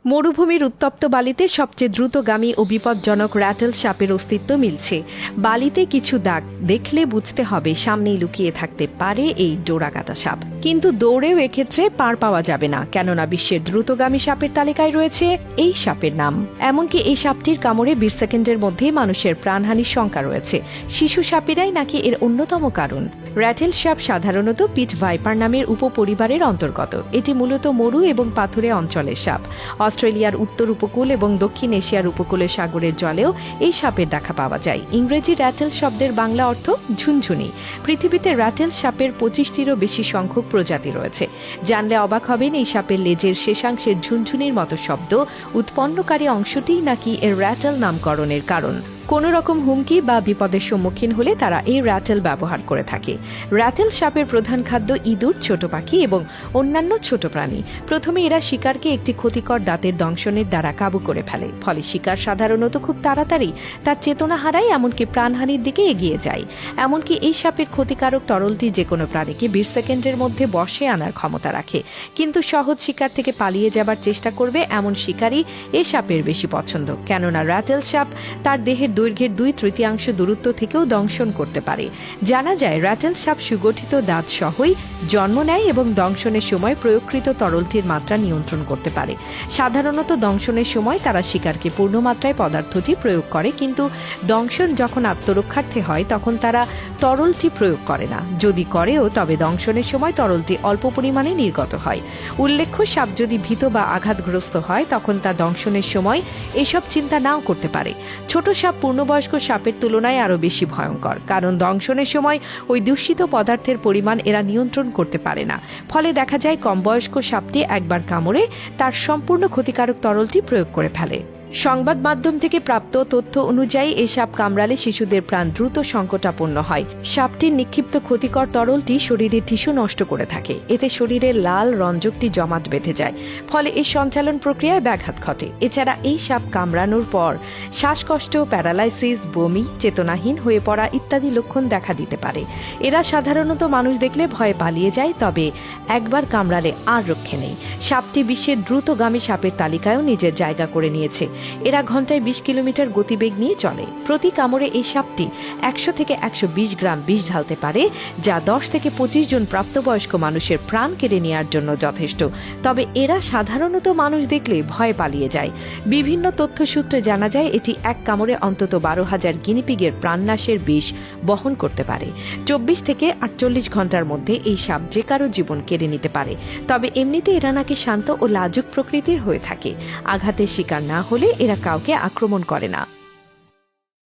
মরুভূমির উত্তপ্ত বালিতে সবচেয়ে দ্রুতগামী ও বিপজ্জনক র্যাটেল সাপের অস্তিত্ব মিলছে। বালিতে কিছু দাগ দেখলে বুঝতে হবে সামনেই লুকিয়ে থাকতে পারে এই ডোরাকাটা সাপ। কিন্তু দৌড়েও এক্ষেত্রে পার পাওয়া যাবে না, কেননা বিশ্বের দ্রুতগামী সাপের তালিকায় রয়েছে এই সাপের নাম। এমনকি এই সাপটির কামড়ে 20 সেকেন্ডের মধ্যেই মানুষের প্রাণহানির শঙ্কা রয়েছে। শিশু সাপেরাই নাকি এর অন্যতম কারণ। র্যাটেল সাপ সাধারণত পিট ভাইপার নামের উপপরিবারের অন্তর্গত। এটি মূলত মরু এবং পাথুরে অঞ্চলের সাপ। অস্ট্রেলিয়ার উত্তর উপকূল এবং দক্ষিণ এশিয়ার উপকূলের সাগরের জলেও এই সাপের দেখা পাওয়া যায়। ইংরেজি র্যাটেল শব্দের বাংলা অর্থ ঝুনঝুনি। পৃথিবীতে র্যাটেল সাপের 25টিরও বেশি সংখ্যক প্রজাতি রয়েছে। জানলে অবাক হবেন, এই সাপের লেজের শেষাংশের ঝুনঝুনির মতো শব্দ উৎপন্নকারী অংশটিই নাকি এর র্যাটেল নামকরণের কারণ। কোনো রকম হুমকি বা বিপদের সম্মুখীন হলে তারা এই র্যাটেল ব্যবহার করে থাকে। র্যাটেল সাপের প্রধান খাদ্য ইঁদুর, ছোট পাখি এবং অন্যান্য ছোট প্রাণী। প্রথমে এরা শিকারকে একটি ক্ষতিকর দাঁতের দংশনের দ্বারা কাবু করে ফেলে। ফলে শিকার সাধারণত খুব তাড়াতাড়ি তার চেতনা হারায়, এমনকি প্রাণহানির দিকে এগিয়ে যায়। এমনকি এই সাপের ক্ষতিকারক তরলটি যে কোনো প্রাণীকে 20 সেকেন্ডের মধ্যে বশে আনার ক্ষমতা রাখে। কিন্তু সহজ শিকার থেকে পালিয়ে যাবার চেষ্টা করবে এমন শিকারই এই সাপের বেশি পছন্দ, কেননা র্যাটেল সাপ তার দেহের দৈর্ঘ্যের 2/3 দূরত্ব থেকেও দংশন করতে পারে। জানা যায় র্যাটেল সাপ সুগঠিত দাঁত সহই জন্ম নেয় এবং দংশনের সময় প্রয়োগকৃত তরলটির মাত্রা নিয়ন্ত্রণ করতে পারে। সাধারণত দংশনের সময় তারা শিকারকে পূর্ণমাত্রায় পদার্থটি প্রয়োগ করে, কিন্তু দংশন যখন আত্মরক্ষার্থে হয় তখন তারা তরলটি প্রয়োগ করে না। যদি করেও তবে দংশনের সময় তরলটি অল্প পরিমাণে নির্গত হয়। উল্লেখ্য, সাপ যদি ভীত বা আঘাতগ্রস্ত হয় তখন তা দংশনের সময় এসব চিন্তা নাও করতে পারে। ছোট সাপ পূর্ণবয়স্ক সাপের তুলনায় আরও বেশি ভয়ঙ্কর, কারণ দংশনের সময় ওই দূষিত পদার্থের পরিমাণ এরা নিয়ন্ত্রণ করতে পারে না। ফলে দেখা যায় কম বয়স্ক সাপটি একবার কামড়ে তার সম্পূর্ণ ক্ষতিকারক তরলটি প্রয়োগ করে ফেলে। সংবাদ মাধ্যম থেকে প্রাপ্ত তথ্য অনুযায়ী এই সাপ কামড়ালে শিশুদের প্রাণ দ্রুত সংকটাপন্ন হয়। সাপটির নিক্ষিপ্ত ক্ষতিকর তরলটি শরীরের টিস্যু নষ্ট করে থাকে। এতে শরীরের লাল রঞ্জকটি জমাট বেঁধে যায়, ফলে এই সঞ্চালন প্রক্রিয়ায় ব্যাঘাত ঘটে। এছাড়া এই সাপ কামড়ানোর পর শ্বাসকষ্ট, প্যারালাইসিস, বমি, চেতনাহীন হয়ে পড়া ইত্যাদি লক্ষণ দেখা দিতে পারে। এরা সাধারণত মানুষ দেখলে ভয়ে পালিয়ে যায়, তবে একবার কামড়ালে আর রক্ষে নেই। সাপটি বিশ্বের দ্রুতগামী সাপের তালিকায়ও নিজের জায়গা করে নিয়েছে। এরা ঘন্টায় 20 কিলোমিটার গতিবেগ নিয়ে চলে। প্রতি কামড়ে এই সাপটি 100 থেকে 120 গ্রাম বিষ ঢালতে পারে, যা 10 থেকে 25 জন প্রাপ্তবয়স্ক মানুষের প্রাণ কেড়ে নেওয়ার জন্য যথেষ্ট। তবে এরা সাধারণত মানুষ দেখলে ভয়ে পালিয়ে যায়। বিভিন্ন তথ্য সূত্রে জানা যায় এটি এক কামড়ে অন্তত 12,000 গিনিপিগের প্রাণনাশের বিষ বহন করতে পারে। 24 থেকে 48 ঘন্টার মধ্যে এই সাপ যে কারো জীবন কেড়ে নিতে পারে। তবে এমনিতে এরা নাকি শান্ত ও লাজুক প্রকৃতির হয়ে থাকে। আঘাতের শিকার না হলে এরা কাউকে আক্রমণ করে না।